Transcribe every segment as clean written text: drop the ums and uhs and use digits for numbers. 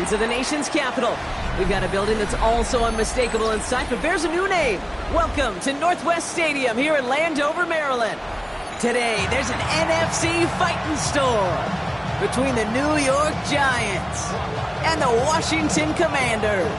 streets of the nation's capital. We've got a building that's also unmistakable in sight, but bears a new name. Welcome to Northwest Stadium here in Landover, Maryland. Today, there's an NFC fighting storm between the New York Giants and the Washington Commanders.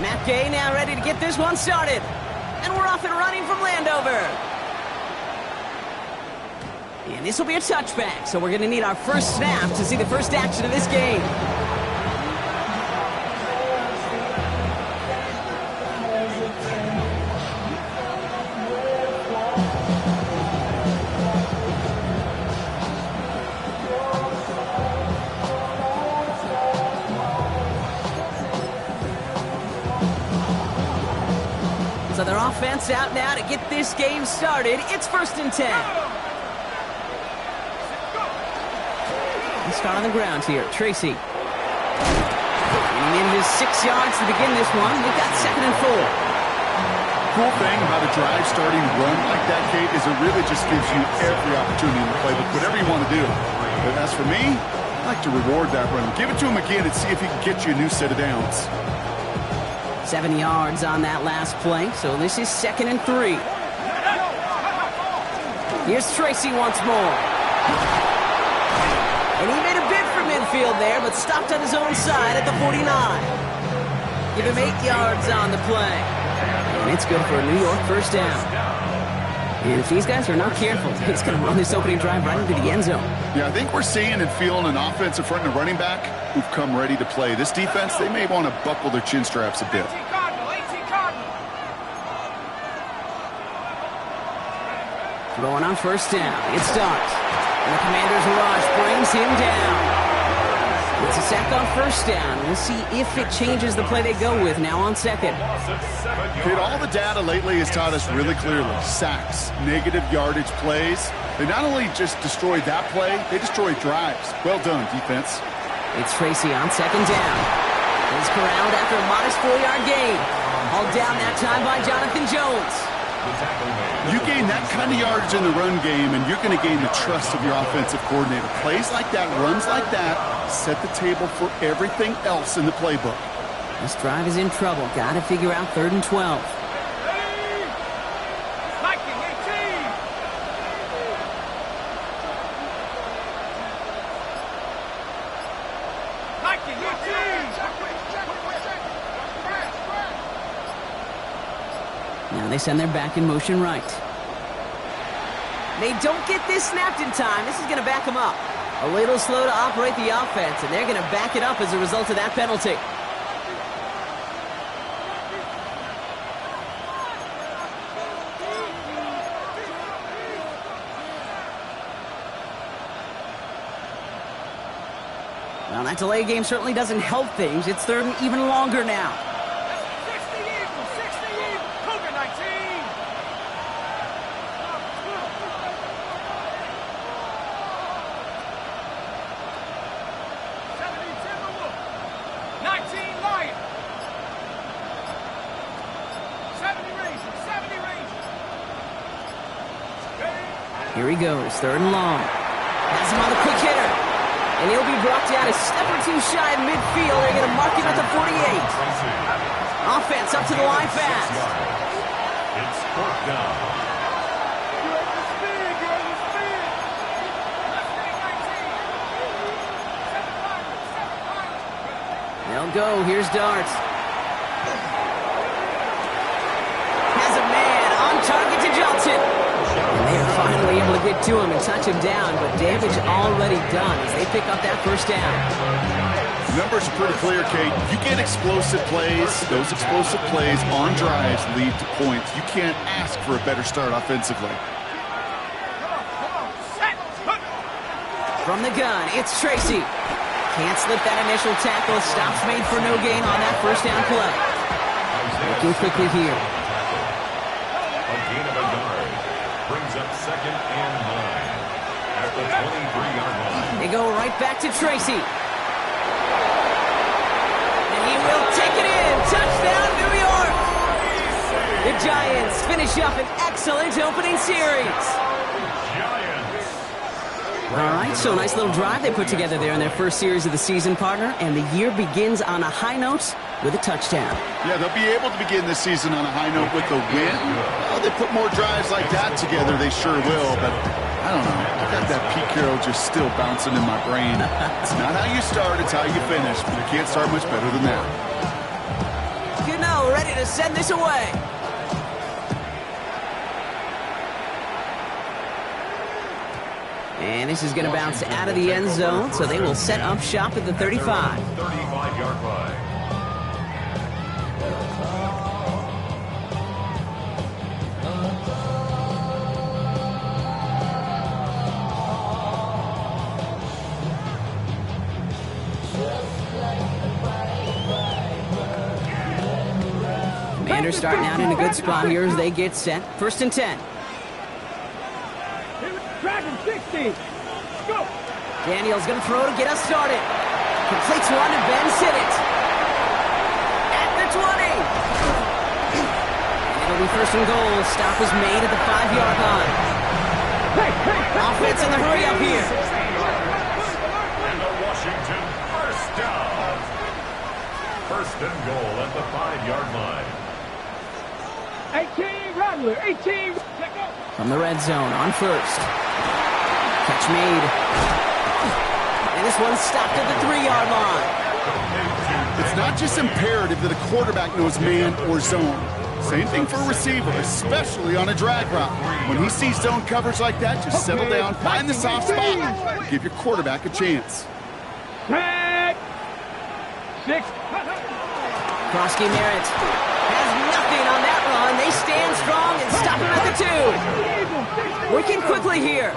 Matt Gay now ready to get this one started. And we're off and running from Landover. And this will be a touchback, so we're going to need our first snap to see the first action of this game. So their offense out now to get this game started. It's 1st and 10. Let's start on the ground here. Tracy. Getting into 6 yards to begin this one. We've got 2nd and 4. Cool thing about a drive starting run like that, Kate, is it really just gives you every opportunity in the playbook, whatever you want to do. But as for me, I like to reward that run. Give it to him again and see if he can get you a new set of downs. 7 yards on that last play, so this is 2nd and 3. Here's Tracy once more. And he made a bid for midfield there, but stopped on his own side at the 49. Give him 8 yards on the play. And it's good for a New York first down. And if these guys are not careful, he's going to run this opening drive right into the end zone. Yeah, I think we're seeing and feeling an offensive front and a running back who've come ready to play. This defense, they may want to buckle their chin straps a bit. Throwing on first down. It starts. And the Commanders' rush brings him down. It's a sack on first down. We'll see if it changes the play they go with now on 2nd. Kate, all the data lately has taught us really clearly. Sacks, negative yardage plays. They not only just destroyed that play, they destroyed drives. Well done, defense. It's Tracy on 2nd down. He's corralled after a modest 4-yard gain. Hauled down that time by Jonathan Jones. You gain that kind of yardage in the run game, and you're going to gain the trust of your offensive coordinator. Plays like that, runs like that, set the table for everything else in the playbook. This drive is in trouble. Got to figure out 3rd and 12. Now they send their back in motion right. They don't get this snapped in time. This is going to back them up. A little slow to operate the offense, and they're going to back it up as a result of that penalty. Well, that delay game certainly doesn't help things. It's 3rd and even longer now. Here he goes, 3rd and long. Has him on the quick hitter. And he'll be brought down a step or two shy of midfield. They're going to mark him at the 48. Offense up to the line fast. It's 4th down. They'll go. Here's Darts. Has a man on target to Johnson. And they are finally able to get to him and touch him down, but damage already done as they pick up that first down. The numbers are pretty clear, Kate. You get explosive plays. Those explosive plays on drives lead to points. You can't ask for a better start offensively. From the gun, it's Tracy. Can't slip that initial tackle. Stops made for no gain on that first down play. Looking quickly here. A gain of a yard. Brings up 2nd and 9. At the 23-yard line. They go right back to Tracy. And he will take it in. Touchdown, New York. The Giants finish up an excellent opening series. All right, so a nice little drive they put together there in their first series of the season, partner, and the year begins on a high note with a touchdown. Yeah, they'll be able to begin this season on a high note with a win. Well, they put more drives like that together, they sure will, but I don't know. I got that Pete Carroll just still bouncing in my brain. It's not how you start, it's how you finish, but you can't start much better than that. You know, ready to send this away. And this is going to bounce out of the end zone, so they will set up shop at the 35. 35-yard line. Commanders starting out in a good spot here as they get set. 1st and 10. Dragon 60. Go. Daniels going to throw to get us started. Completes one and Ben hit it. At the 20. And it'll be 1st and goal. Stop was made at the 5-yard line. Offense in the hurry up here. And the Washington first down. 1st and goal at the 5-yard line. 18 Rattler. 18. From the red zone on 1st. Catch made. And this one's stopped at the 3-yard line. It's not just imperative that a quarterback knows man or zone. Same thing for a receiver, especially on a drag route. When he sees zone coverage like that, just settle down, find the soft spot, give your quarterback a chance. Tag. 6. Krosky Merritt has nothing on that run. They stand strong and stop him at the 2. Working quickly here.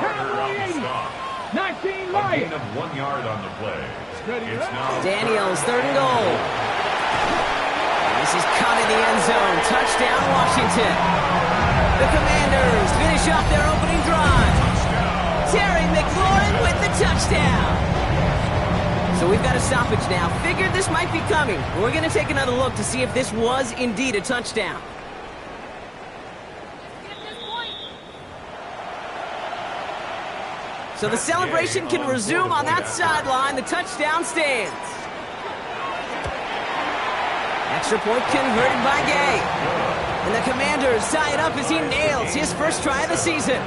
19 A Lions. gain of 1 yard on the play. It's now Daniels, 3rd and goal. And this is caught in the end zone. Touchdown, Washington. The Commanders finish off their opening drive. Terry McLaurin with the touchdown. So we've got a stoppage now. Figured this might be coming. We're going to take another look to see if this was indeed a touchdown. So the celebration can resume on that sideline. The touchdown stands. Extra point converted by Gay. And the Commanders tie it up as he nails his first try of the season.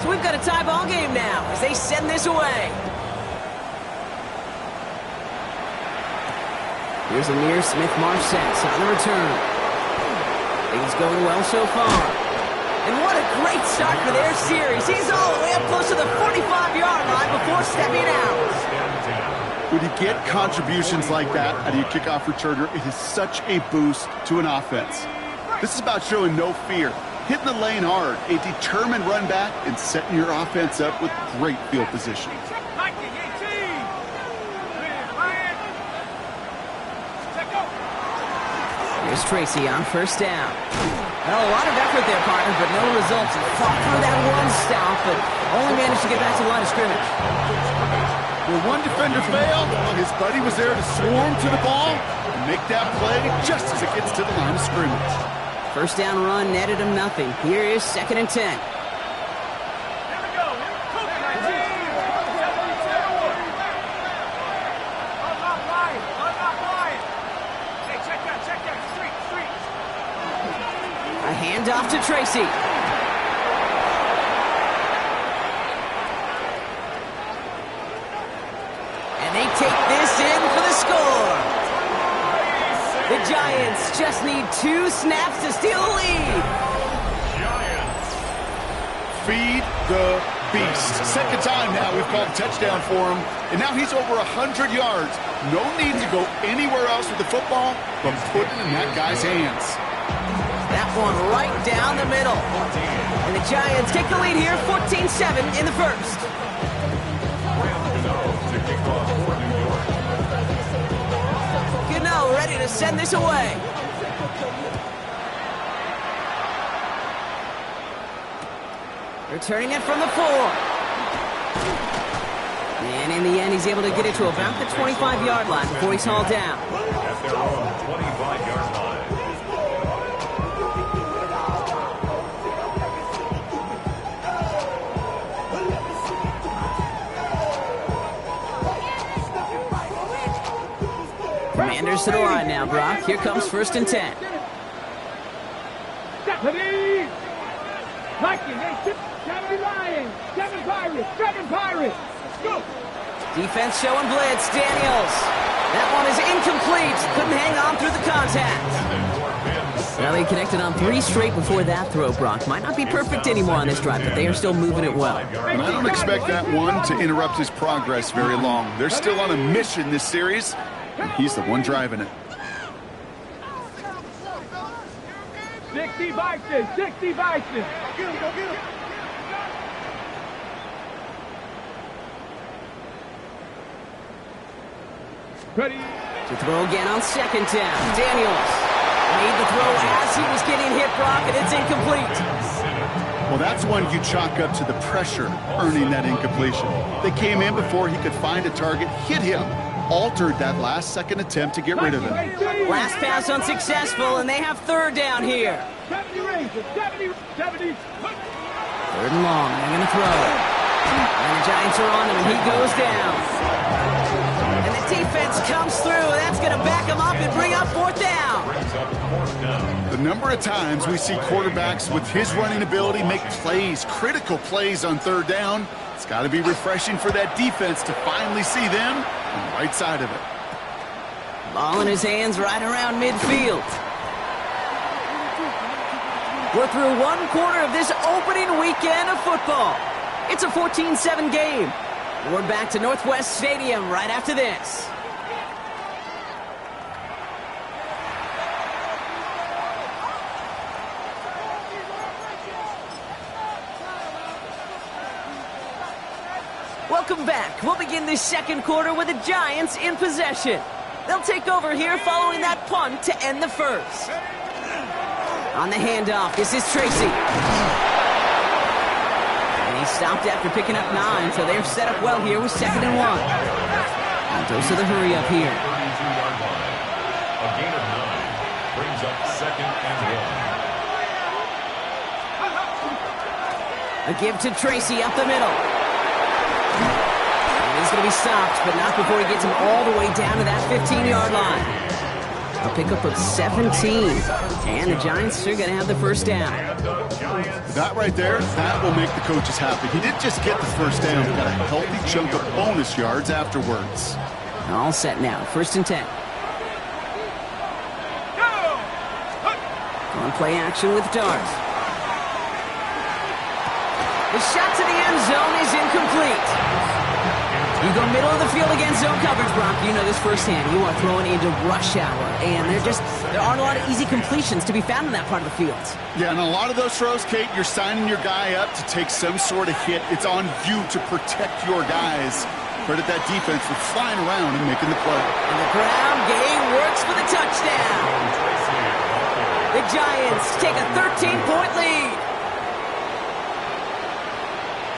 So we've got a tie ball game now as they send this away. Here's Amir Smith-Marset on the return. Things going well so far. And what a great start for their series. He's all the way up close to the 45-yard line before stepping out. When you get contributions like that out of your kickoff returner, it is such a boost to an offense. This is about showing no fear, hitting the lane hard, a determined run back, and setting your offense up with great field position. Here's Tracy on 1st down. Well, a lot of effort there, partner, but no results. He fought through that one stop, but only managed to get back to the line of scrimmage. When one defender failed, his buddy was there to swarm to the ball and make that play just as it gets to the line of scrimmage. 1st down run netted him nothing. Here is 2nd and 10. A handoff to Tracy. And they take this in for the score. The Giants just need 2 snaps to steal the lead. Feed the beast. Second time now we've called a touchdown for him, and now he's over 100 yards. No need to go anywhere else with the football, but put it in that guy's hands. That one right down the middle. And the Giants take the lead here, 14-7 in the first. Gano ready to send this away. Returning it from the 4. And in the end, he's able to get it to about the 25-yard line before he's hauled down. At their own 25-yard line. Commanders to the line now, Brock. Here comes 1st and 10. Stephanie! Vikings, 7 Lions, 7 Pirates, 7 Pirates. Go! Defense showing blitz. Daniels. That one is incomplete. Couldn't hang on through the contact. Well, he connected on 3 straight before that throw, Brock. Might not be perfect anymore on this drive, but they are still moving it well. And I don't expect that one to interrupt his progress very long. They're still on a mission this series, and he's the one driving it. 60 Vikings, 60 Vikings. Go get him, go get him. Ready. To throw again on 2nd down. Daniels made the throw as he was getting hit, Brock, and it's incomplete. Well, that's one you chalk up to the pressure earning that incompletion. They came in before he could find a target, hit him, altered that last-second attempt to get rid of him. Last pass unsuccessful, and they have 3rd down here. 70 Rangers, 70. 3rd and long, they're going to throw. And the Giants are on him, and he goes down. And the defense comes through. That's going to back him up and bring up 4th down. The number of times we see quarterbacks with his running ability make plays, critical plays on 3rd down, it's got to be refreshing for that defense to finally see them on the right side of it. Ball in his hands right around midfield. We're through 1 quarter of this opening weekend of football. It's a 14-7 game. We're back to Northwest Stadium right after this. Welcome back. We'll begin this 2nd quarter with the Giants in possession. They'll take over here following that punt to end the first. On the handoff, this is Tracy. And he stopped after picking up 9, so they're set up well here with 2nd and 1. And goes to the hurry up here. 32-yard line. A gain of 9 brings up 2nd and 1. A give to Tracy up the middle. And he's going to be stopped, but not before he gets him all the way down to that 15-yard line. A pickup of 17. And the Giants are going to have the 1st down. That right there, that will make the coaches happy. He didn't just get the 1st down. He got a healthy chunk of bonus yards afterwards. All set now. 1st and 10. On play action with Dart. The shot to the end zone is incomplete. You go middle of the field against zone coverage, Brock. You know this firsthand. You are throwing into rush hour, and there aren't a lot of easy completions to be found in that part of the field. Yeah, and a lot of those throws, Kate, you're signing your guy up to take some sort of hit. It's on you to protect your guys. Credit that defense for flying around and making the play. And the ground game works for the touchdown. The Giants take a 13-point lead.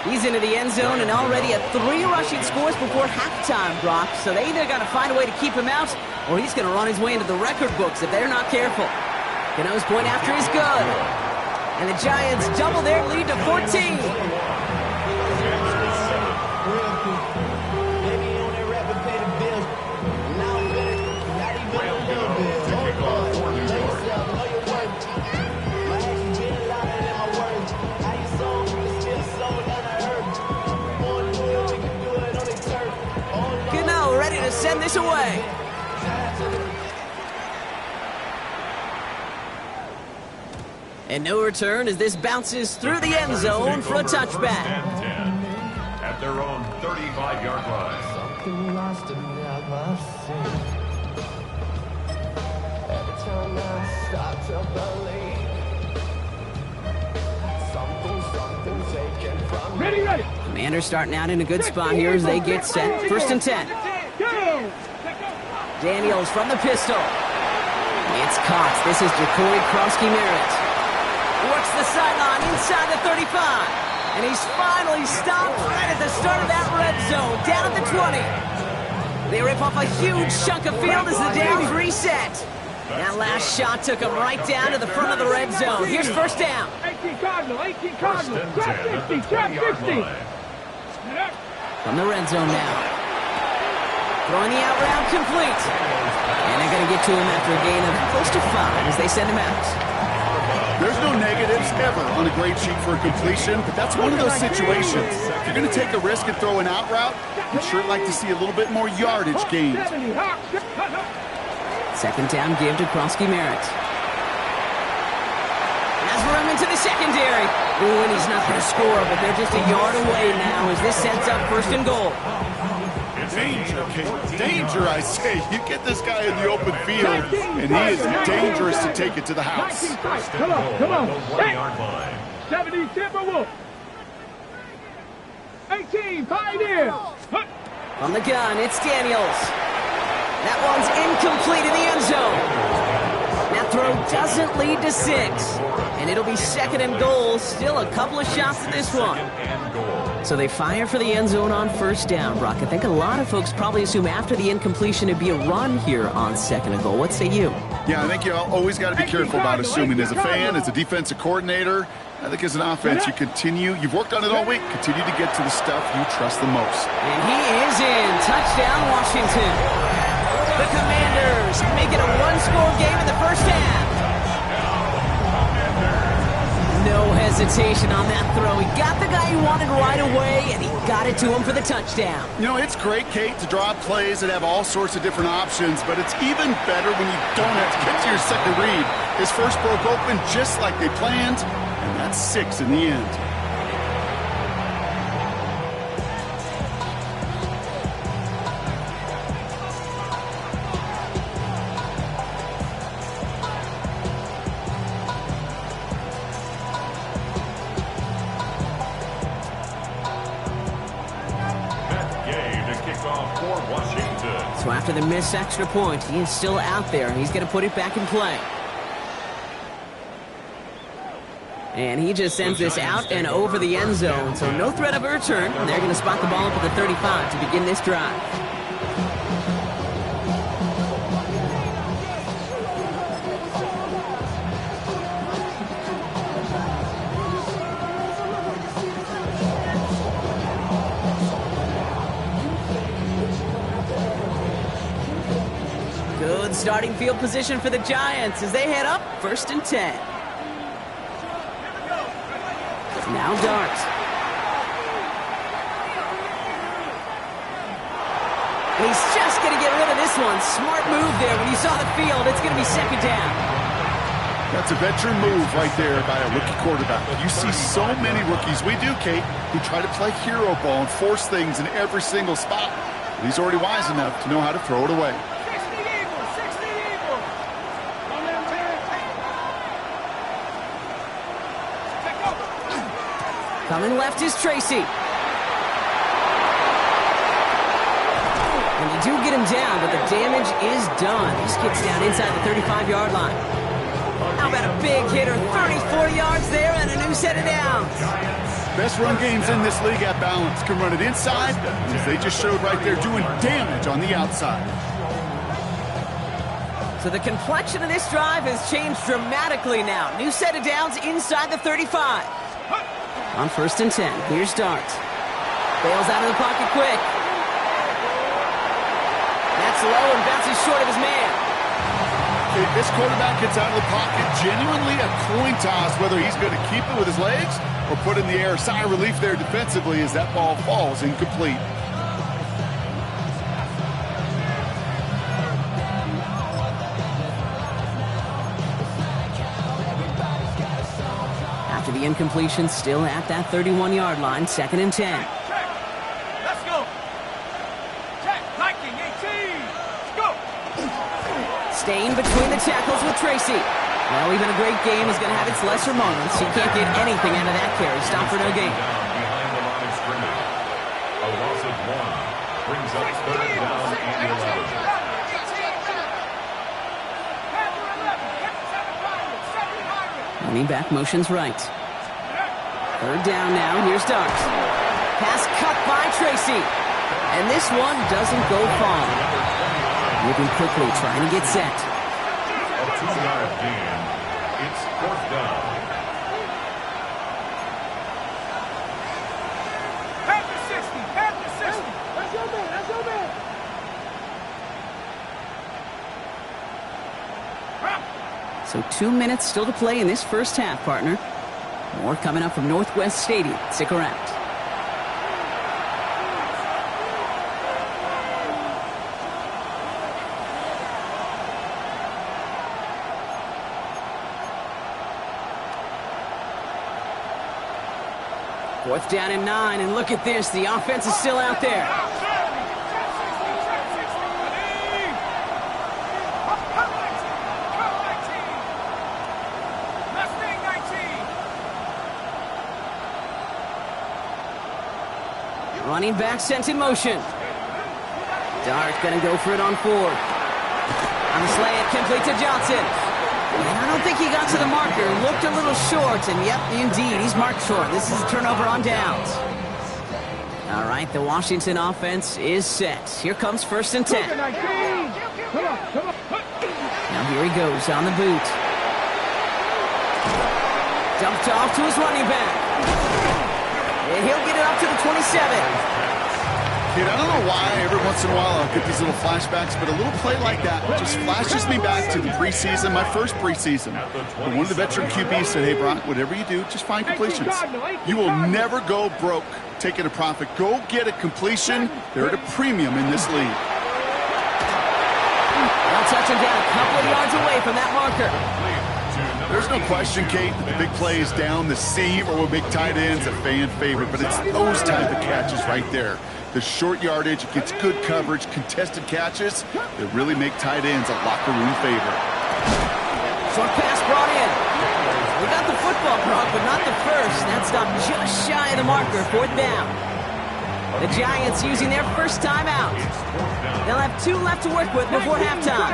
He's into the end zone and already at 3 rushing scores before halftime, Brock. So they either got to find a way to keep him out, or he's going to run his way into the record books if they're not careful. Gano's point after is good. And the Giants double their lead to 14. Ready to send this away. And no return as this bounces through the end zone for a touchback. their own 35-yard line. Something lost and never seen. Every time I start to believe something taken from me. Ready. Commanders starting out in a good spot here as they get set. First and 10. Go. Daniels from the pistol. It's caught. This is Jacory Krosky-Merritt. Works the sideline inside the 35. And he's finally stopped right at the start of that red zone, down at the 20. They rip off a huge chunk of field as the downs reset. That last shot took him right down to the front of the red zone. Here's first down. 18 Cardinal. First and 10 Drop at the 20-yard 60. line. From the red zone now. Throwing the out route complete. And they're going to get to him after a gain of close to 5 as they send him out. There's no negatives ever on a grade sheet for a completion, but that's one of those situations. If you're going to take a risk and throw an out route, you'd sure like to see a little bit more yardage gained. Second down give to Krosky-Merritt. Has room into the secondary. Ooh, and he's not going to score, but they're just a yard away now as this sets up first and goal. Danger, Kate. Danger, I say. You get this guy in the open field, and he is dangerous to take it to the house. Come on. 20-yard line. 70 Timberwolves. 18, pioneer. From the gun, it's Daniels. That one's incomplete in the end zone. That throw doesn't lead to 6. And it'll be second and goal. Still a couple of shots at this one. So they fire for the end zone on first down, Brock. I think a lot of folks probably assume after the incompletion it'd be a run here on second and goal. What say you? Yeah, I think you always got to be careful about assuming. As a fan, as a defensive coordinator, I think as an offense, you've worked on it all week, continue to get to the stuff you trust the most. And he is in. Touchdown, Washington. The Commanders make it a one-score game in the first half. No hesitation on that throw. He got the guy he wanted right away, and he got it to him for the touchdown. You know, it's great, Kate, to draw up plays and have all sorts of different options, but it's even better when you don't have to get to your second read. His first broke open just like they planned, and that's 6 in the end. So after the missed extra point, he is still out there, and he's going to put it back in play. And he just sends this out and over the end zone, so no threat of a return. They're going to spot the ball up at the 35 to begin this drive. Good starting field position for the Giants as they head up first and 10. Now Dart. And he's just going to get rid of this one. Smart move there. When you saw the field, it's going to be second down. That's a veteran move right there by a rookie quarterback. You see so many rookies, we do, Kate, who try to play hero ball and force things in every single spot. But he's already wise enough to know how to throw it away. Coming left is Tracy. And they do get him down, but the damage is done. He skips down inside the 35-yard line. How about a big hitter, 30-40 yards there and a new set of downs. Best run games in this league at balance. Can run it inside, as they just showed right there, doing damage on the outside. So the complexion of this drive has changed dramatically now. New set of downs inside the 35. On first and 10, here's Dart. Bails out of the pocket quick. That's low and bounces short of his man. If this quarterback gets out of the pocket, genuinely a coin toss whether he's going to keep it with his legs or put in the air. Sigh of relief there defensively as that ball falls incomplete. After the incompletion, still at that 31-yard line, second and 10. Staying between the tackles with Tracy. Well, even a great game is going to have its lesser moments. He can't get anything out of that carry. Stop for no gain. Behind the line of scrimmage. A loss of 1 brings up third down and 11. Running back motions right. Third down now. Here's Dart. Pass cut by Tracy. And this one doesn't go far. Moving quickly, trying to get set. A 2-yard gain. It's fourth down. Head to 60. Head to 60. That's your man. That's your man. So 2 minutes still to play in this first half, partner. More coming up from Northwest Stadium. Stick around. Fourth down and 9, and look at this. The offense is still out there. Running back sent in motion. Dart going to go for it on 4. On the slant, complete to Johnson. And I don't think he got to the marker. Looked a little short, and yep, indeed, he's marked short. This is a turnover on downs. All right, the Washington offense is set. Here comes first and 10. Come on, come on. Now here he goes on the boot. Dumped off to his running back. And he'll get it up to the 27. Kid, I don't know why every once in a while I'll get these little flashbacks, but a little play like that just flashes me back to the preseason, my first preseason. But one of the veteran QBs said, hey, Brock, whatever you do, just find completions. You will never go broke taking a profit. Go get a completion. They're at a premium in this league. They'll touch him down a couple of yards away from that marker. There's no question, Kate, that the big play is down the seam or with big tight ends, a fan favorite, but it's those type of catches right there. The short yardage, gets good coverage, contested catches that really make tight ends a locker room favorite. Short pass brought in. We got the football, Brock, but not the first. That stopped just shy of the marker, fourth down. The Giants using their first time out. They'll have 2 left to work with before halftime.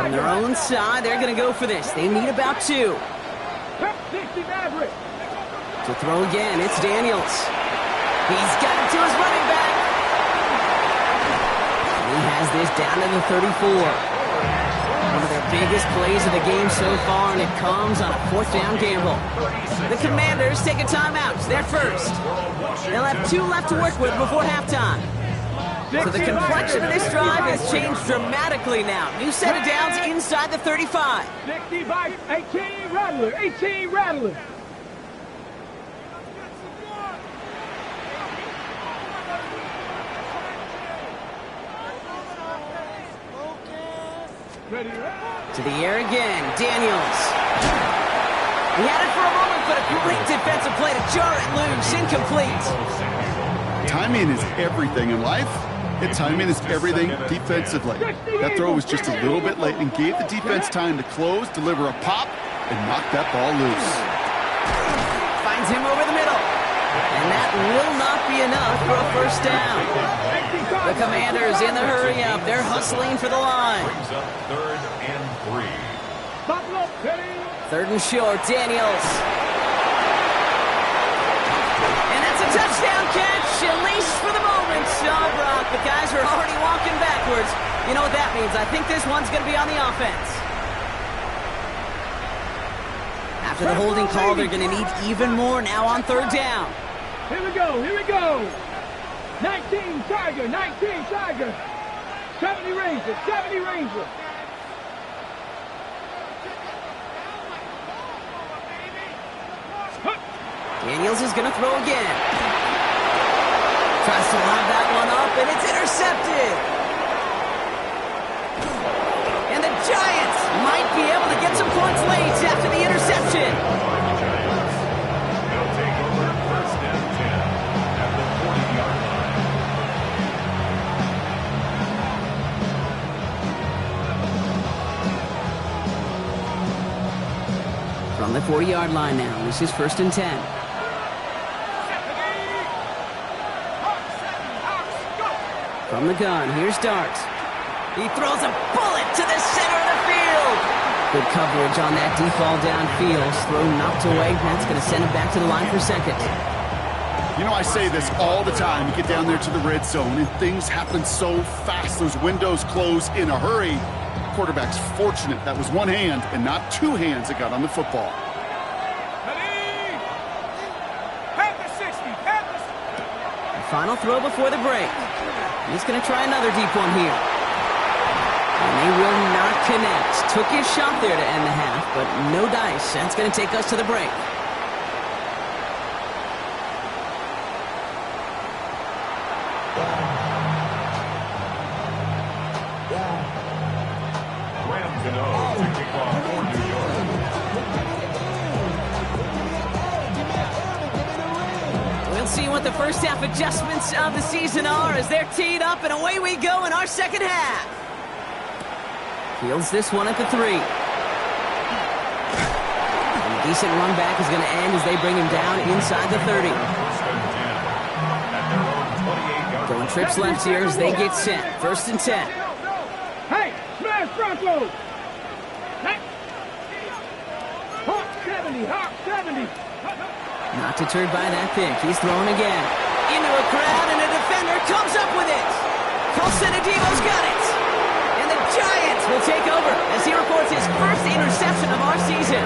From their own side, they're going to go for this. They need about 2. To throw again, it's Daniels. He's got it to his running back. He has this down to the 34. One of their biggest plays of the game so far, and it comes on a fourth down gamble. The Commanders take a timeout. They're first. They'll have 2 left to work with before halftime. So the complexion of this drive has changed dramatically now. New set of downs inside the 35. 65, 18 Rattler, 18 Rattler. To the air again, Daniels. He had it for a moment, but a great defensive play to jar it loose, incomplete. Timing is everything in life. And timing is everything defensively. That throw was just a little bit late and gave the defense time to close, deliver a pop, and knock that ball loose. Finds him over the middle. And that will not be enough for a first down. The Commanders in the hurry-up. They're hustling for the line. Brings up third and 3. Third and short, Daniels. And that's a touchdown catch, at least for the moment. Oh, Brock, the guys are already walking backwards. You know what that means. I think this one's going to be on the offense. After the holding call, they're going to need even more now on third down. Here we go, here we go. 19 Tiger, 19 Tiger. 70 Ranger, 70 Ranger. Daniels is going to throw again. Tries to line that one up, and it's intercepted. And the Giants might be able to get some points late after the interception. They'll take over first and 10 at the 40-yard line. From the 40-yard line now, this is 1st and 10. From the gun, here's Dart. He throws a bullet to the center of the field. Good coverage on that deep ball downfield. Throw knocked away. That's going to send him back to the line for second. You know, I say this all the time. You get down there to the red zone, and things happen so fast. Those windows close in a hurry. Quarterback's fortunate that was one hand and not two hands that got on the football. Final throw before the break. He's going to try another deep one here. And they will not connect. Took his shot there to end the half, but no dice. That's going to take us to the break. Graham Gano to kick off for New York. We'll see what the first half adjustments of the season are as they're teed up, and away we go in our second half. Fields this one at the 3. And a decent run back is going to end as they bring him down inside the 30. Going trips left here as they get set. 1st and 10. Hey, smash Bronco! Hawk 70, Hawk 70. Not deterred by that pick. He's thrown again. Into a crowd, and a defender comes up with it. Colsenadivo's got it. And the Giants will take over as he records his first interception of our season.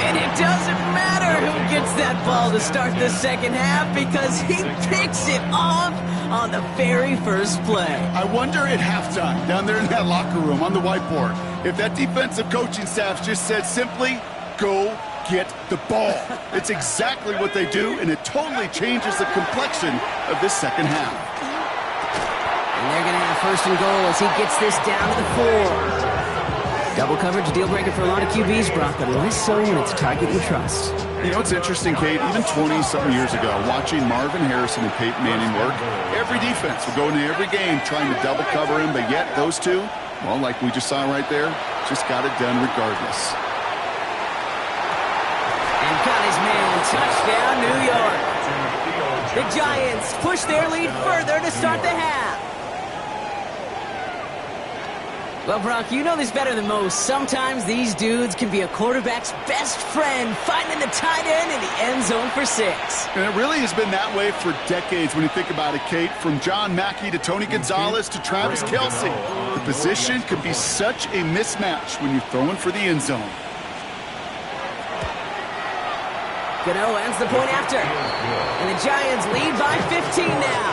And it doesn't matter who gets that ball to start the second half because he picks it off on the very first play. I wonder at halftime, down there in that locker room on the whiteboard, if that defensive coaching staff just said simply, go get the ball. It's exactly what they do, and it totally changes the complexion of this second half. And they're going to have 1st and goal as he gets this down to the 4. Double coverage, deal breaker for a lot of QBs, Brock, but less so when it's target you trust. You know, it's interesting, Kate, even 20-something years ago, watching Marvin Harrison and Peyton Manning work, every defense would go into every game trying to double cover him, but yet those two, well, like we just saw right there, just got it done regardless. And got his man, touchdown, New York. The Giants push their lead further to start the half. Well, Brock, you know this better than most. Sometimes these dudes can be a quarterback's best friend, finding the tight end in the end zone for 6. And it really has been that way for decades when you think about it, Kate. From John Mackey to Tony Gonzalez to Travis Kelce. The position can be such a mismatch when you're throwing for the end zone. Gano ends the point after. And the Giants lead by 15 now.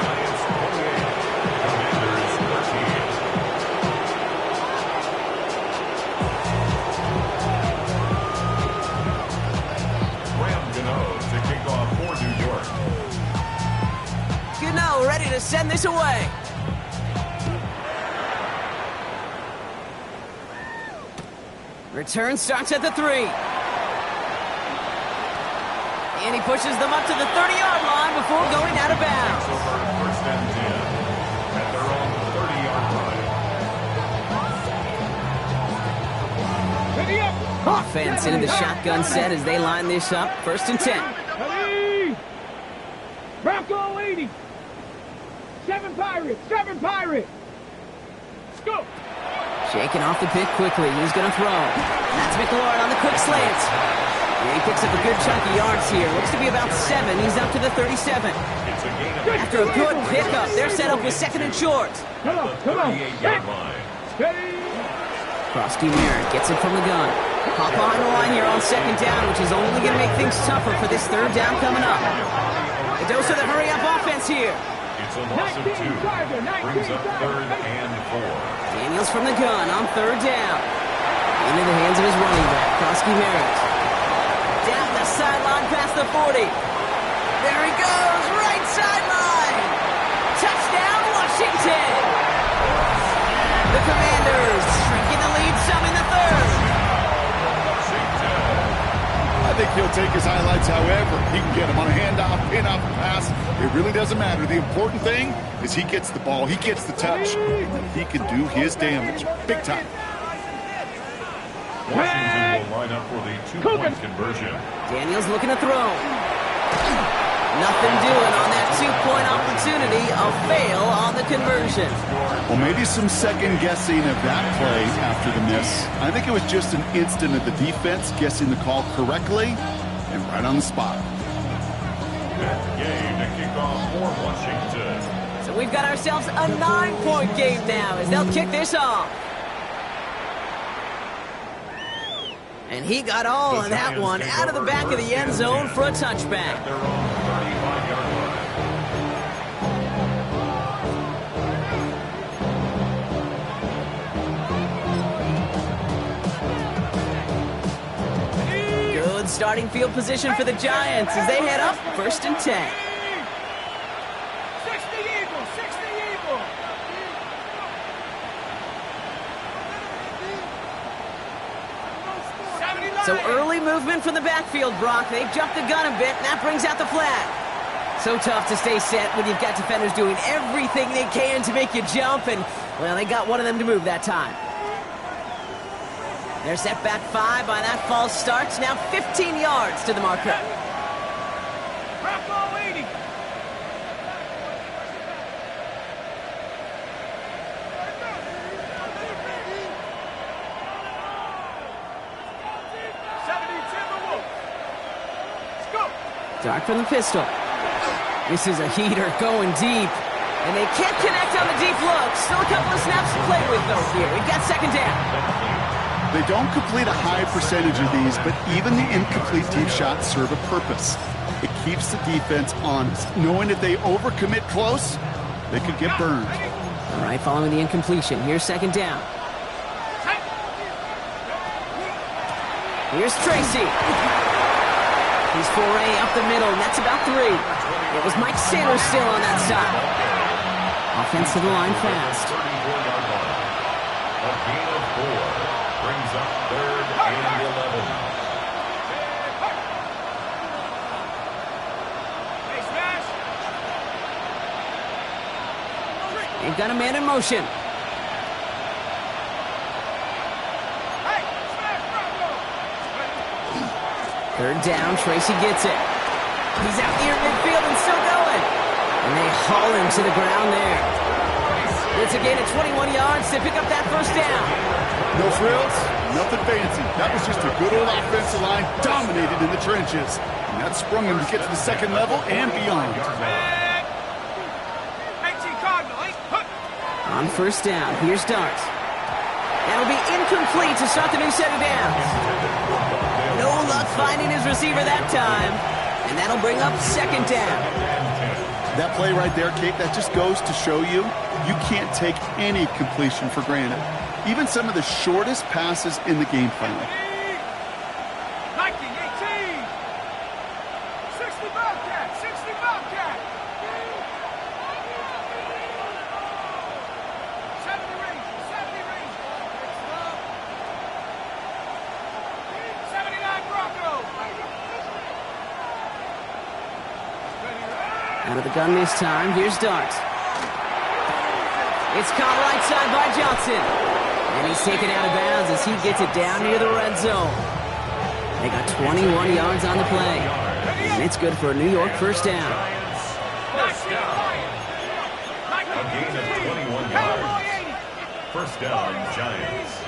Gano ready to send this away. Return starts at the 3. And he pushes them up to the 30-yard line before going out of bounds. Over 1st and 10 at their own 30-yard line. Offense into the shotgun set as they line this up. 1st and 10. Ready? Bronco 80. 7 Pirates, 7 Pirates. Let's go. Shaking off the pick quickly. He's going to throw. That's McLaurin on the quick slant. Yeah, he picks up a good chunk of yards here. Looks to be about 7. He's up to the 37. After a good pickup, they're set up with 2nd and short. Come on, come on. 38-yard line. Krosky Merritt gets it from the gun. Hop behind the line here on 2nd down, which is only going to make things tougher for this 3rd down coming up. A dose of the hurry-up offense here. It's a loss of 2. Brings up 3rd and 4. Daniels from the gun on 3rd down. Into the hands of his running back, Krosky Merritt. Down the sideline past the 40. There he goes, right sideline. Touchdown, Washington. The Commanders shrinking the lead some in the 3rd. I think he'll take his highlights however he can get them on a handoff, pin-off, pass. It really doesn't matter. The important thing is he gets the ball, he gets the touch, and he can do his damage big time. Washington will line up for the two-point conversion. Daniels looking to throw. Nothing doing on that two-point opportunity. A fail on the conversion. Well, maybe some second guessing of that play after the miss. I think it was just an instant of the defense guessing the call correctly and right on the spot. Game to kick off for Washington. So we've got ourselves a 9-point game now as they'll kick this off. And he got all of that one out of the back of the end zone for a touchback. Their own 35-yard line. Good starting field position for the Giants as they head up 1st and 10. 60 Eagles, 60 Eagles. So early movement from the backfield, Brock. They've jumped the gun a bit, and that brings out the flag. So tough to stay set when you've got defenders doing everything they can to make you jump, and, well, they got one of them to move that time. They're set back 5 by that false start. Now 15 yards to the marker. Bravo 80. Dart from the pistol. This is a heater going deep. And they can't connect on the deep look. Still a couple of snaps to play with, though, here. We've got 2nd down. They don't complete a high percentage of these, but even the incomplete deep shots serve a purpose. It keeps the defense honest, knowing if they overcommit close, they could get burned. All right, following the incompletion. Here's 2nd down. Here's Tracy. He's foray up the middle, and that's about 3. It was Mike Sanders still on that side. Offense to the line fast. 34-yard line. A gain of 4 brings up 3rd and 11. They've got a man in motion. Third down, Tracy gets it. He's out near midfield and still going. And they haul him to the ground there. It's a gain of 21 yards to pick up that 1st down. No frills, nothing fancy. That was just a good old offensive line dominated in the trenches. And that sprung him to get to the 2nd level and beyond. On 1st down, here's Dart. That'll be incomplete to start the new set of downs. No luck finding his receiver that time. And that'll bring up 2nd down. That play right there, Kate, that just goes to show you, you can't take any completion for granted. Even some of the shortest passes in the game plan. 19, 18. 60 Bobcat, 60 Bobcat. 70 Rangers, 70 Rangers. 79 Broncos. Out of the gun this time, here's Dart. It's caught right side by Johnson. And he's taken out of bounds as he gets it down near the red zone. They got 21 yards on the play. And it's good for a New York 1st down. First down. A gain of 21 yards. 1st down, Giants.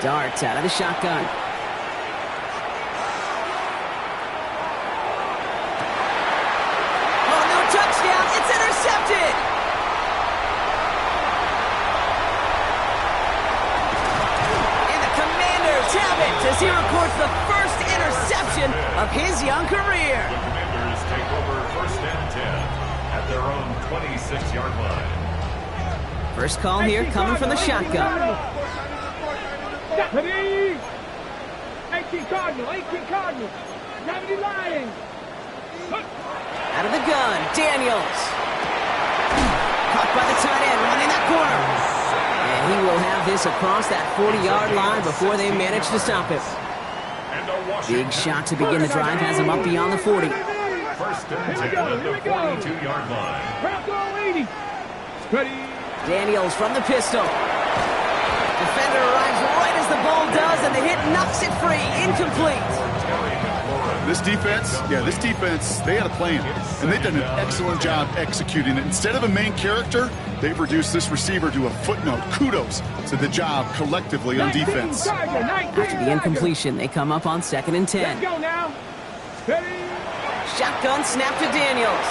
Dart out of the shotgun. Oh, no touchdown. It's intercepted. And the Commanders have it as he records the 1st interception of his young career. The Commanders take over 1st and 10 at their own 26-yard line. First call here coming from the shotgun. Deputy! 18 Cardinal, 18 Cardinal. 70 Lions. Out of the gun, Daniels. Caught by the tight end, running that corner. And he will have this across that 40-yard line before they manage to stop him. And a Washington Big shot to begin the drive has him up beyond the 40. 1st and 10 at the 42-yard line. Bronco 80. Ready. Daniels from the pistol. Defender arrives right as the ball does, and the hit knocks it free. Incomplete. This defense, they had a plan, and they've done an excellent job executing it. Instead of a main character, they've reduced this receiver to a footnote. Kudos to the job collectively on defense. After the incompletion, they come up on 2nd and 10. Let's go now. Ready? Shotgun snap to Daniels.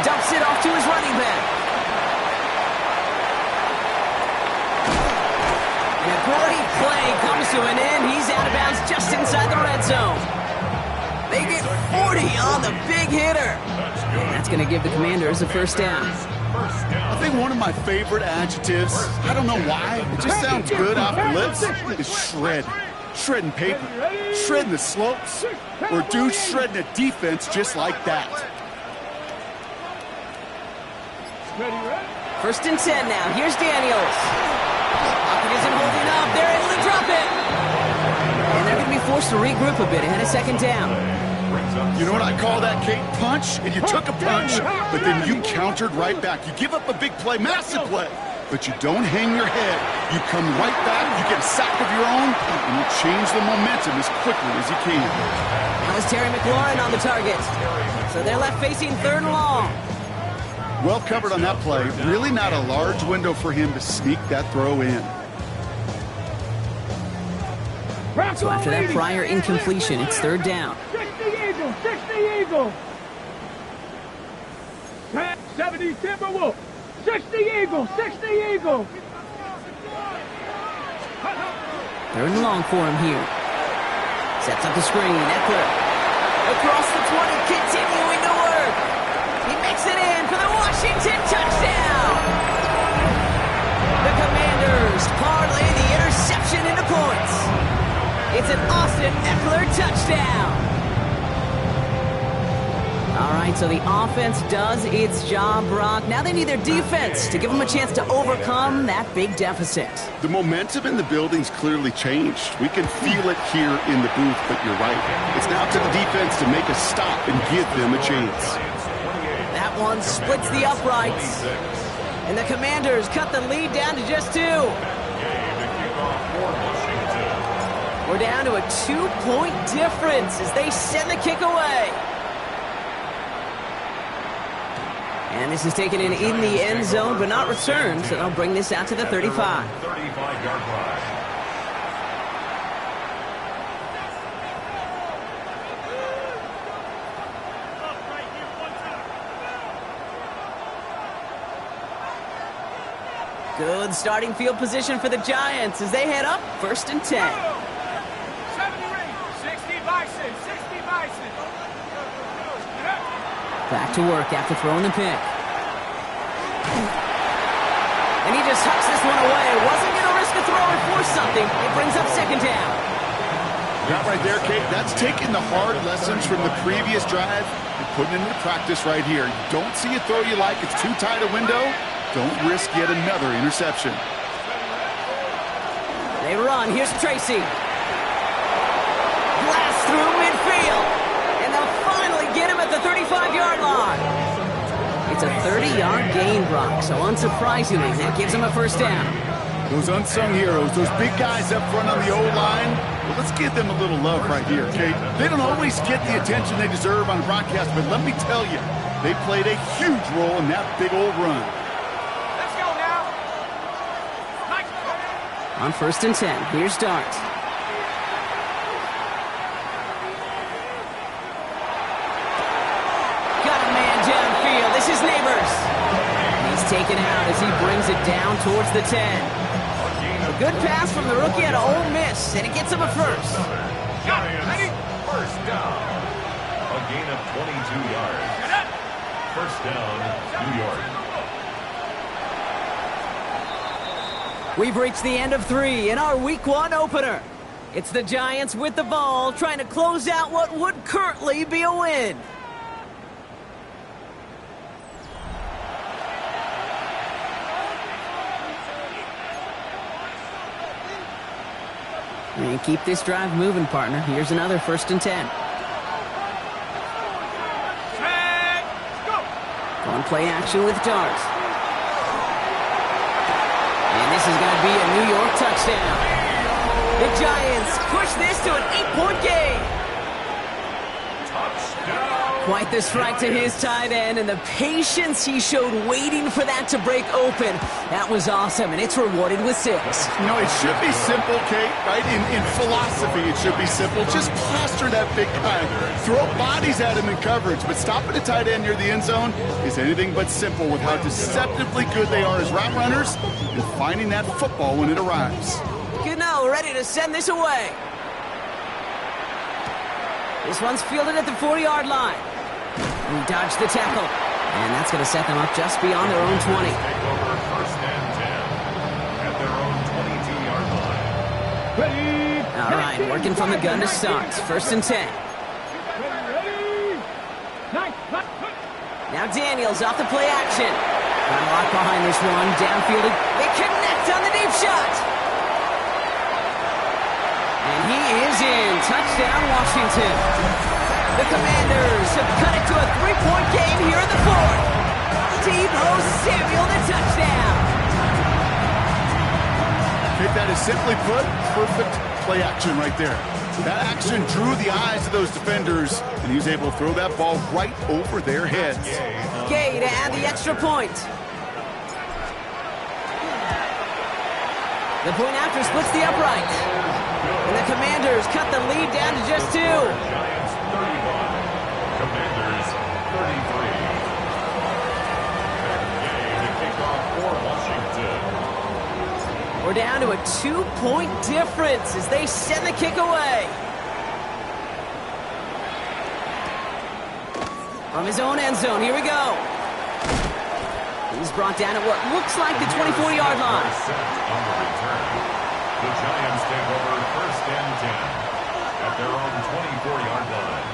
Dumps it off to his running back. And a great play comes to an end. He's out of bounds just inside the red zone. They get 40 on the big hitter. And that's going to give the Commanders a first down. I think one of my favorite adjectives, I don't know why, it just sounds good off the lips, is shred. Shredding paper, shredding the slopes, or dude shredding a defense just like that. First and 10 now. Here's Daniels. Pocket isn't holding up. They're able to drop it. And they're going to be forced to regroup a bit ahead of 2nd down. You know what I call that, Kate? Punch, and you took a punch, but then you countered right back. You give up a big play, massive play, but you don't hang your head. You come right back, you get a sack of your own, and you change the momentum as quickly as you can. Now is Terry McLaurin on the target. So they're left facing 3rd and long. Well covered on that play. Really not a large window for him to sneak that throw in. So after that prior incompletion, it's 3rd down. 60 Eagle. 70 Timberwolf. 60 Eagle. 3rd and long for him here. Sets up the screen. Eckler across the 20, continuing to work. He makes it in for the Washington touchdown. The Commanders parlay the interception into points. It's an Austin Eckler touchdown. All right, so the offense does its job, Brock. Now they need their defense to give them a chance to overcome that big deficit. The momentum in the building's clearly changed. We can feel it here in the booth, but you're right. It's now to the defense to make a stop and give them a chance. That one splits the uprights. And the Commanders cut the lead down to just 2. We're down to a 2-point difference as they send the kick away. And this is taken in the end zone, but not returned, so they'll bring this out to the 35. 35-yard line. Good starting field position for the Giants as they head up 1st and 10. 70 60 Bison. Back to work after throwing the pick. And he just tucks this one away. Wasn't going to risk a throw or force something. It brings up 2nd down. That right there, Kate, that's taking the hard lessons from the previous drive and putting it into practice right here. You don't see a throw you like, it's too tight a window. Don't risk yet another interception. They run. Here's Tracy. Blast through midfield. And they'll finally get him at the 35-yard line. It's a 30-yard gain, Brock, so unsurprisingly, that gives them a 1st down. Those unsung heroes, those big guys up front on the O-line, well, let's give them a little love right here, okay? They don't always get the attention they deserve on broadcast, but let me tell you, they played a huge role in that big old run. Let's go now. On 1st and 10, here's Dart. Got a man downfield. This is Neighbors. He's taken out as he brings it down towards the 10. A good pass from the rookie out of Ole Miss, and it gets him a 1st. Giants, 1st down. A gain of 22 yards. 1st down, New York. We've reached the end of 3 in our Week 1 opener. It's the Giants with the ball, trying to close out what would currently be a win. And keep this drive moving, partner. Here's another 1st and 10. On play action with Dart. And this is going to be a New York touchdown. The Giants push this to an 8-point game. Touchdown. Quite the strike to his tight end, and the patience he showed waiting for that to break open. That was awesome, and it's rewarded with 6. You know, it should be simple, Kate, right? In philosophy, it should be simple. Just plaster that big guy. Throw bodies at him in coverage, but stopping a tight end near the end zone is anything but simple with how deceptively good they are as route runners and finding that football when it arrives. Gano ready to send this away. This one's fielded at the 40-yard line. He dodged the tackle, and that's going to set them up just beyond their own 20. Take over first and 10 at their own 22-yard line. Ready. All right, working from the gun to start. First and 10. Ready. Now Daniels off the play action. Got a lot behind this one. Downfielded. They connect on the deep shot. And he is in. Touchdown, Washington. The Commanders have cut it to a 3-point game here in the 4th. Deebo Samuel, the touchdown. Kate, that is simply put, perfect play action right there. That action drew the eyes of those defenders, and he was able to throw that ball right over their heads. Gay to add the extra point. The point after splits the upright. And the Commanders cut the lead down to just 2. Giants 31, Commanders 33. Gay to kick off for Washington. We're down to a 2-point difference as they send the kick away. From his own end zone, here we go. He's brought down at what looks like the 24-yard line. Set on the return. The Giants take over first and 10 at their own 24-yard line.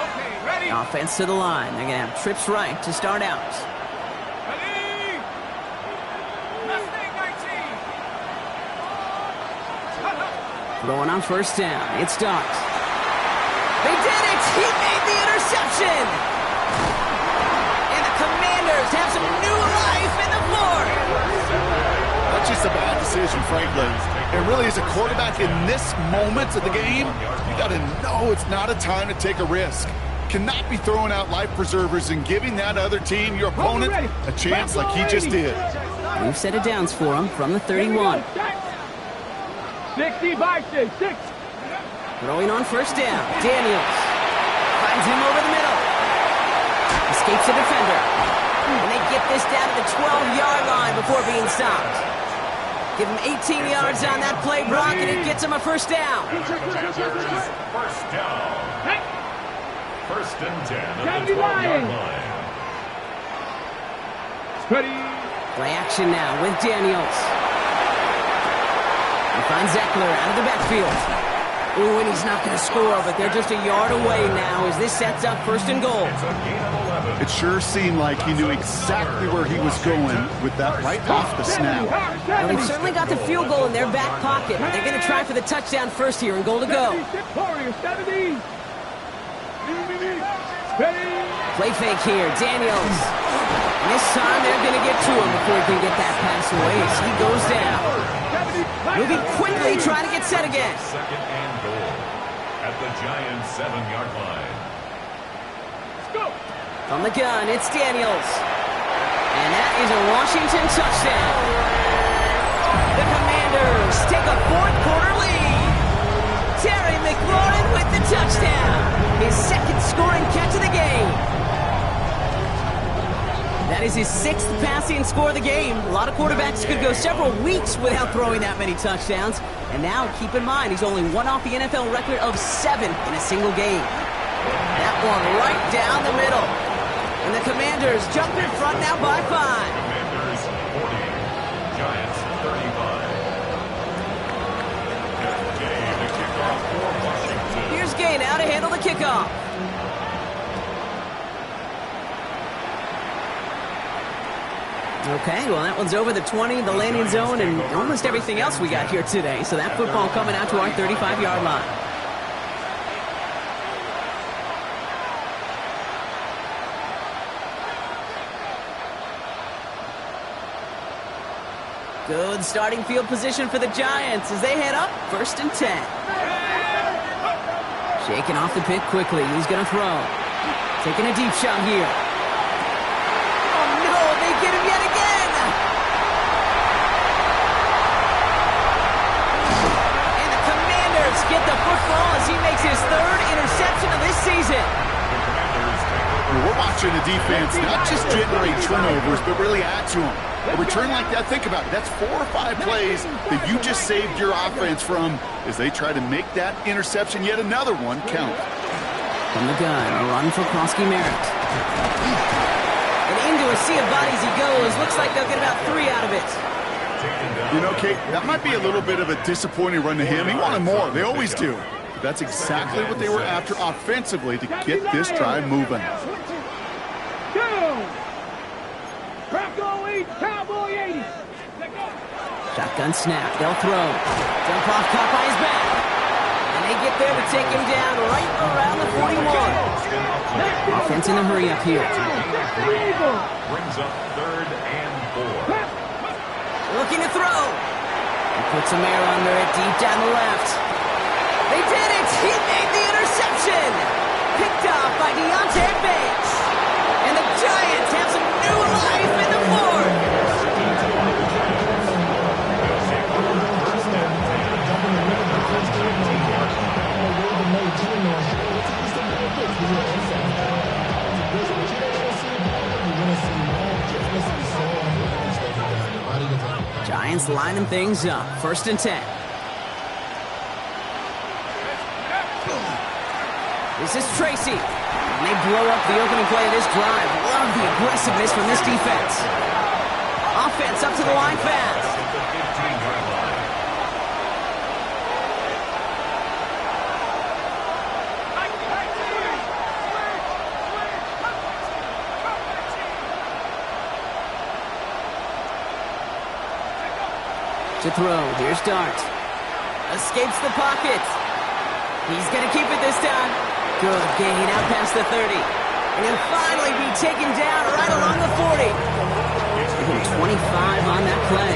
Okay, ready. Offense to the line. They're going to have trips right to start out. Ready. Mustang 19. Going on first down. It starts. They did it! He made the interception! And the Commanders have some new life in the 4th! That's just a bad decision, frankly. And really, as a quarterback in this moment of the game, you got to know it's not a time to take a risk. Cannot be throwing out life preservers and giving that other team, your opponent, a chance like he just did. We've set it downs for him from the 31. 65, 6. Throwing on first down. Daniels finds him over the middle. Escapes the defender. And they get this down to the 12-yard line before being stopped. Give him 18 yards on that play, Brock, and it gets him a first down. First down. First and 10 at the 12-yard line. Ready. Play action now with Daniels. He finds Eckler out of the backfield. Ooh, and he's not going to score, but they're just a yard away now as this sets up first and goal. It's a gain of 11. It sure seemed like he knew exactly where he was going with that right off the snap. Well, they've certainly got the field goal in their back pocket. They're going to try for the touchdown first here and goal to go. Warriors 70. Ready. Play fake here, Daniels. And this time they're going to get to him before he can get that pass away as he goes down. Moving quickly, trying to get set again. Second and goal at the Giants' 7-yard line. From the gun, it's Daniels. And that is a Washington touchdown. The Commanders take a fourth-quarter lead. Terry McLaurin with the touchdown. His second scoring catch of the game. That is his 6th passing score of the game. A lot of quarterbacks could go several weeks without throwing that many touchdowns. And now, keep in mind, he's only one off the NFL record of 7 in a single game. That one right down the middle. And the Commanders jump in front now by 5. Commanders 40, Giants 35. Gay to kick off for Washington. Here's Gay now to handle the kickoff. Okay, well, that one's over the 20, the landing zone, and almost everything else we got here today. So that football coming out to our 35-yard line. Good starting field position for the Giants as they head up 1st and 10. Shaking off the pick quickly. He's going to throw. Taking a deep shot here. Oh, no, they get him yet again. And the Commanders get the football as he makes his 3rd interception of this season. We're watching the defense not just generate turnovers, but really add to them. A return like that, think about it. That's 4 or 5 plays that you just saved your offense from as they try to make that interception, yet another one, count. From the gun, a run for Krosky Merritt. And into a sea of bodies he goes. Looks like they'll get about 3 out of it. You know, Kate, that might be a little bit of a disappointing run to him. He wanted more. They always do. But that's exactly what they were after offensively to get this drive moving. Bronco 8, Cowboy 80. Shotgun snap. They'll throw. Dump off, caught by his back. And they get there to take him down right around the 41. Offense in a hurry up here. Brings up 3rd and 4. Looking to throw. He puts some air under it deep down the left. They did it! He made the interception! Picked off by Deontay Banks. And the Giants have some new life in the 4th. Giants lining things up. 1st and 10. This is Tracy. And they blow up the opening play of this drive. Love the aggressiveness from this defense. Offense up to the line fast. To throw. Here's Dart. Escapes the pocket. He's going to keep it this time. Good gain out past the 30. And he'll finally be taken down right along the 40. Even 25 on that play.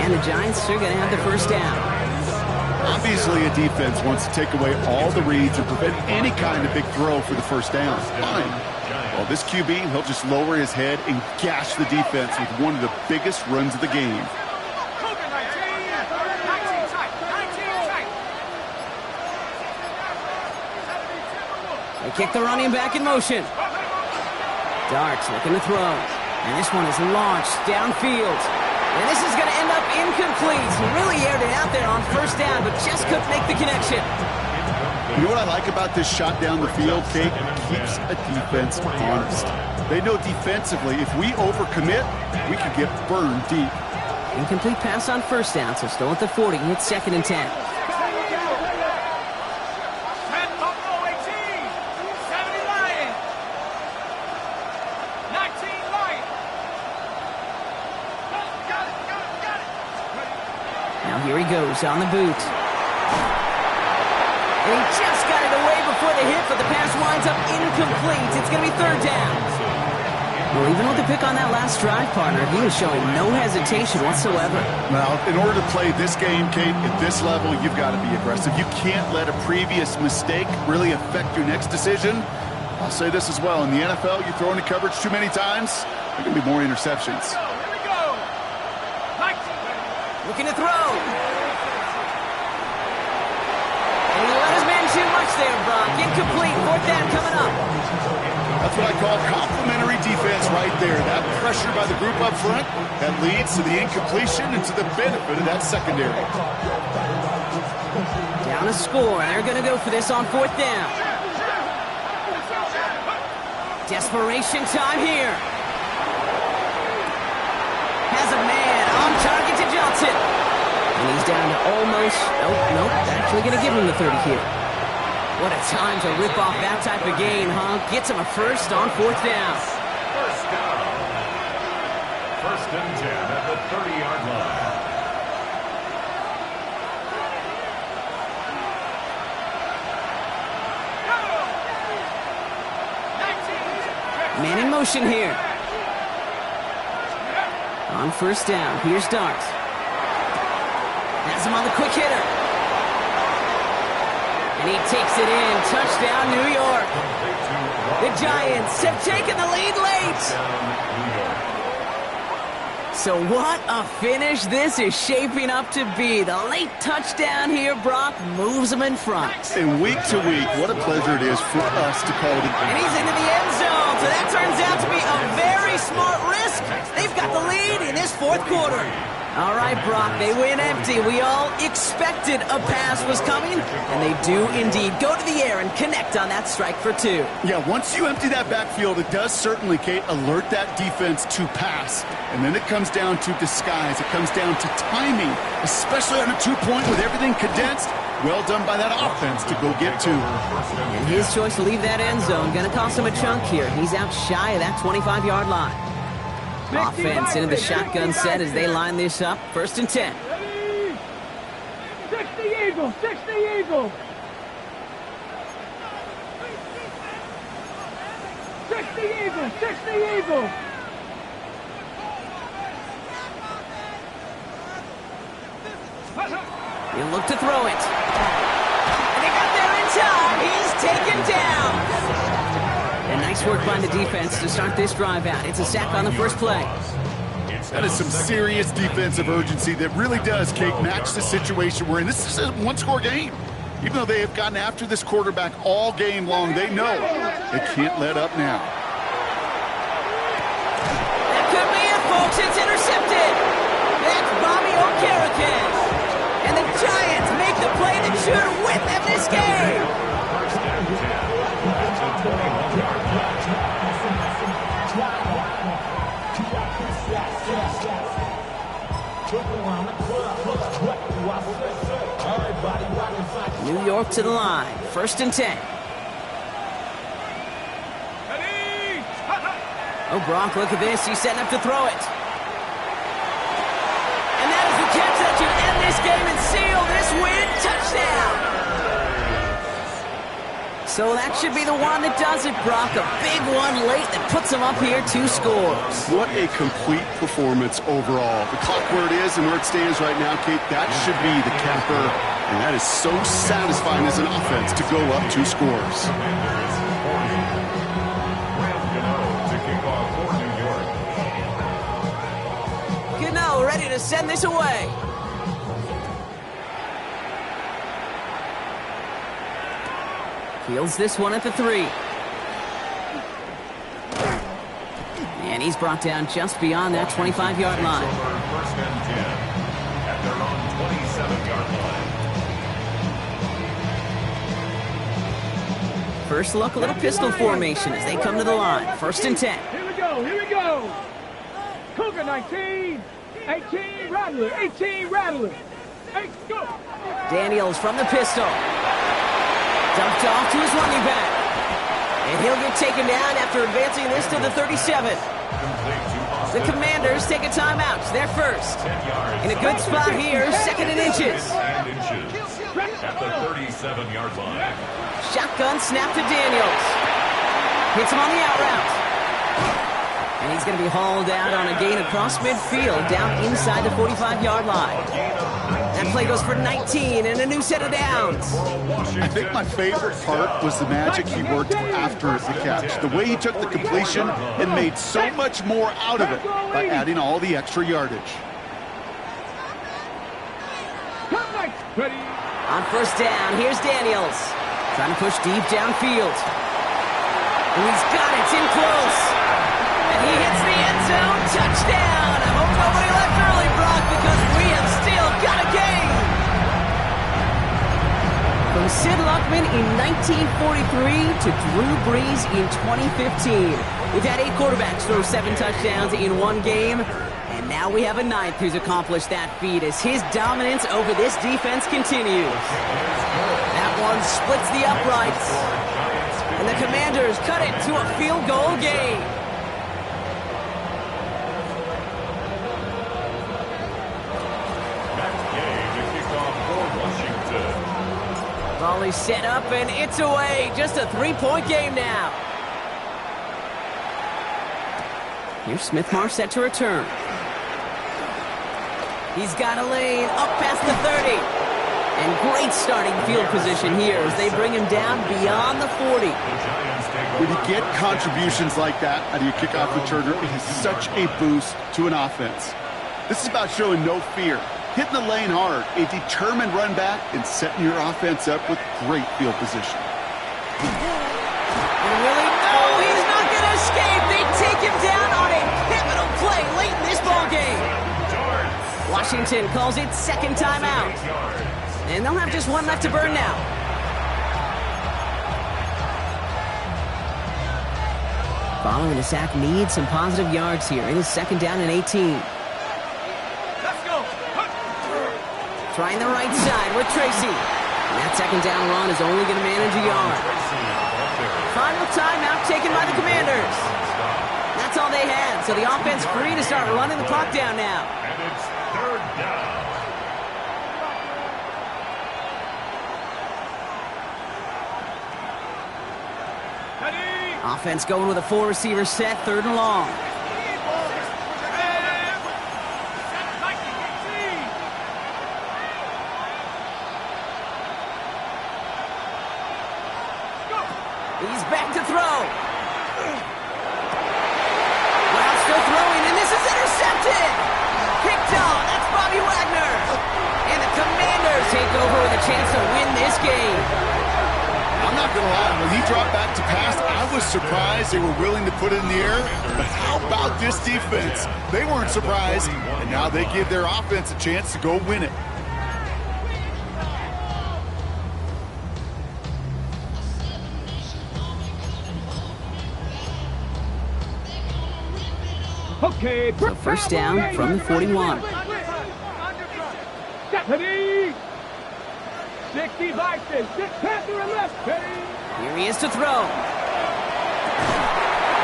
And the Giants are going to have the 1st down. Obviously, a defense wants to take away all the reads and prevent any kind of big throw for the 1st down. Fine. Well, this QB, he'll just lower his head and gash the defense with one of the biggest runs of the game. They kick the running back in motion. Darts looking to throw. And this one is launched downfield. And this is going to end up incomplete. He really aired it out there on 1st down, but just couldn't make the connection. You know what I like about this shot down the field, Kate? It keeps a defense honest. They know defensively, if we overcommit, we could get burned deep. Incomplete pass on 1st down, so still at the 40. It's 2nd and 10. Here he goes on the boot. And he just got it away before the hit, but the pass winds up incomplete. It's going to be 3rd down. Well, even with the pick on that last drive, partner, he was showing no hesitation whatsoever. Now, in order to play this game, Kate, at this level, you've got to be aggressive. You can't let a previous mistake really affect your next decision. I'll say this as well. In the NFL, you throw into coverage too many times, there can be more interceptions. Looking to throw. And he let his man too much there, Brock. Incomplete. 4th down coming up. That's what I call complimentary defense right there. That pressure by the group up front, that leads to the incompletion and to the benefit of that secondary. Down a score. They're going to go for this on 4th down. Desperation time here. Has a man on target to Johnson. And he's down to almost... Nope. Actually going to give him the 30 here. What a time to rip off that type of gain, huh? Gets him a 1st on 4th down. 1st down. 1st and 10 at the 30-yard line. Man in motion here. On 1st down, here's Dart. Has him on the quick hitter. And he takes it in. Touchdown, New York. The Giants have taken the lead late. So what a finish this is shaping up to be. The late touchdown here, Brock, moves them in front. And week to week, what a pleasure it is for us to call it. And he's into the end zone, so that turns out to be a very smart risk. They've got the lead in this fourth quarter. All right, Brock, they win empty. We all expected a pass was coming, and they do indeed go to the air and connect on that strike for two. Yeah, once you empty that backfield, it does certainly, Kate, alert that defense to pass. And then it comes down to disguise. It comes down to timing, especially on a two-point with everything condensed. Well done by that offense to go get two. And his choice to leave that end zone going to cost him a chunk here. He's out shy of that 25-yard line. Offense into the shotgun set as they line this up. 1st and 10. 60 Eagles, 60 Eagles. 60 Eagles, 60 Eagles. He'll look to throw it. And they got there in time. He's taken down. And nice work by the defense to start this drive out. It's a sack on the first play. That is some serious defensive urgency that really does, Kate, match the situation we're in. This is a one-score game. Even though they have gotten after this quarterback all game long, they know they can't let up now. That could be it, folks. It's intercepted. That's Bobby Okereke. And the Giants make the play that should win them this game. New York to the line. 1st and 10. Oh, Brock, look at this. He's setting up to throw it. And that is the catch that should end this game and seal this win. Touchdown. So that should be the one that does it, Brock. A big one late that puts them up here 2 scores. What a complete performance overall. The clock where it is and where it stands right now, Kate, that should be the capper. And that is so satisfying as an offense to go up 2 scores. Gano ready to send this away. Fields this one at the 3. And he's brought down just beyond that 25-yard line. 1st and 10 at their own 27-yard line. First look, a little pistol formation as they come to the line. 1st and 10. Here we go, here we go. Cougar 19, 18 Rattler, 18 Rattler. 8, go. Daniels from the pistol. Dumped off to his running back. And he'll get taken down after advancing this to the 37. The Commanders take a timeout. They're first. In a good spot here, 2nd and inches. At the 37-yard line. Shotgun snap to Daniels. Hits him on the out route. And he's going to be hauled out on a gain across midfield down inside the 45-yard line. That play goes for 19 and a new set of downs. I think my favorite part was the magic he worked after the catch. The way he took the completion and made so much more out of it by adding all the extra yardage. On 1st down, here's Daniels. Trying to push deep downfield. And he's got it. It's in close. And he hits the end zone. Touchdown. I hope nobody left early, Brock, because we have still got a game. From Sid Luckman in 1943 to Drew Brees in 2015. We've had 8 quarterbacks throw 7 touchdowns in one game. And now we have a 9th who's accomplished that feat as his dominance over this defense continues. That one splits the uprights. And the Commanders cut it to a field goal game. Volley set up and it's away. Just a 3-point game now. Here's Smith-Mar set to return. He's got a lane up past the 30. And great starting field position here as they bring him down beyond the 40. When you get contributions like that out of your kickoff returner, it is such a boost to an offense. This is about showing no fear, hitting the lane hard, a determined run back, and setting your offense up with great field position. And really, no, he's not going to escape. They take him down on a pivotal play late in this ball game. Washington calls it second timeout. And they'll have just one left to burn now. Following the sack needs some positive yards here. It is second down and 18. Trying the right side with Tracy. And that second down run is only going to manage a yard. Final timeout taken by the Commanders. That's all they had, so the offense free to start running the clock down now. And it's third down. Offense going with a 4-receiver set, third and long. He's back to throw. Well, still throwing, and this is intercepted. Picked off. That's Bobby Wagner. And the Commanders take over with a chance to win this game. I'm not going to lie, when he dropped back to pass, I was surprised they were willing to put it in the air. But how about this defense? They weren't surprised, and now they give their offense a chance to go win it. Okay, So first down from the 41. Stephanie! 60 Vikings, 6 Panther and left. Here he is to throw.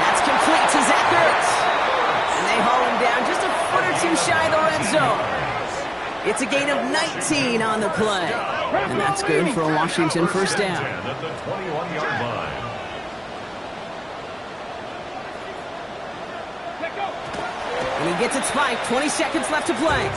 That's complete to Zach Ertz. And they haul him down just a foot or two shy of the red zone. It's a gain of 19 on the play. And that's good for a Washington first down. At the 21-yard line. And he gets it spiked. 20 seconds left to play.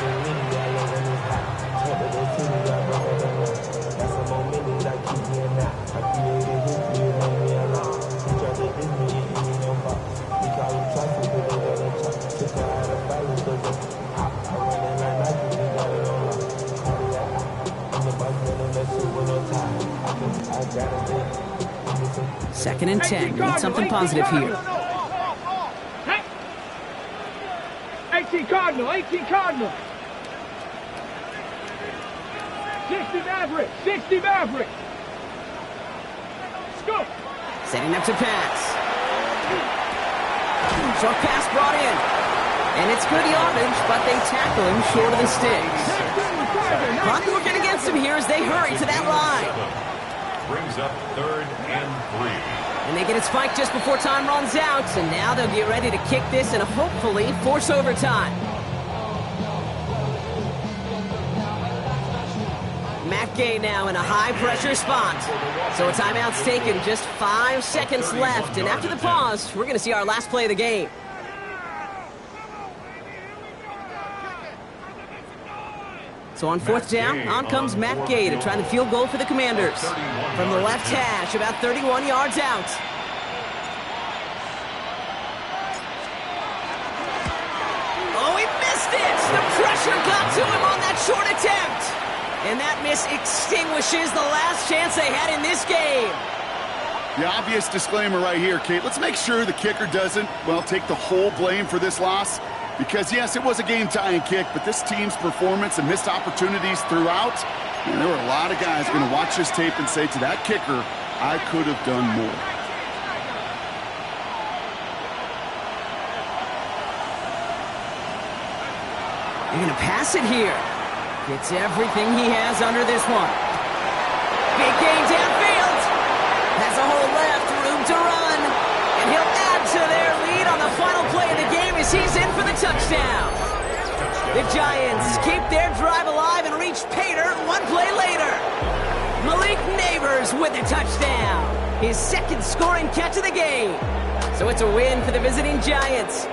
Second and 10. Need something positive here. 18 Cardinal, 18 Cardinal. 60 Maverick, 60 Maverick. Scoop. Setting up to pass. Short pass brought in. And it's good yardage, but they tackle him short of the sticks. Clock working against him here as they hurry to that line. Brings up third and 3. And they get it spiked just before time runs out, and now they'll get ready to kick this and hopefully force overtime. Matt Gay now in a high-pressure spot. So a timeout's taken, just 5 seconds left, and after the pause, we're going to see our last play of the game. So on fourth down, on comes Matt Gay to try the field goal for the Commanders. From the left hash, about 31 yards out. Oh, he missed it! The pressure got to him on that short attempt. And that miss extinguishes the last chance they had in this game. The obvious disclaimer right here, Kate. Let's make sure the kicker doesn't, well, take the whole blame for this loss. Because, yes, it was a game-tying kick, but this team's performance and missed opportunities throughout, and there were a lot of guys going to watch this tape and say to that kicker, I could have done more. They're going to pass it here. Gets everything he has under this one. Big gain downfield. Has a hole left, room to run. And he'll add to their lead on the final play of the game as he's in for the touchdown. The Giants keep their drive alive and reach pay dirt one play later. Malik Neighbors with a touchdown. His second scoring catch of the game. So it's a win for the visiting Giants.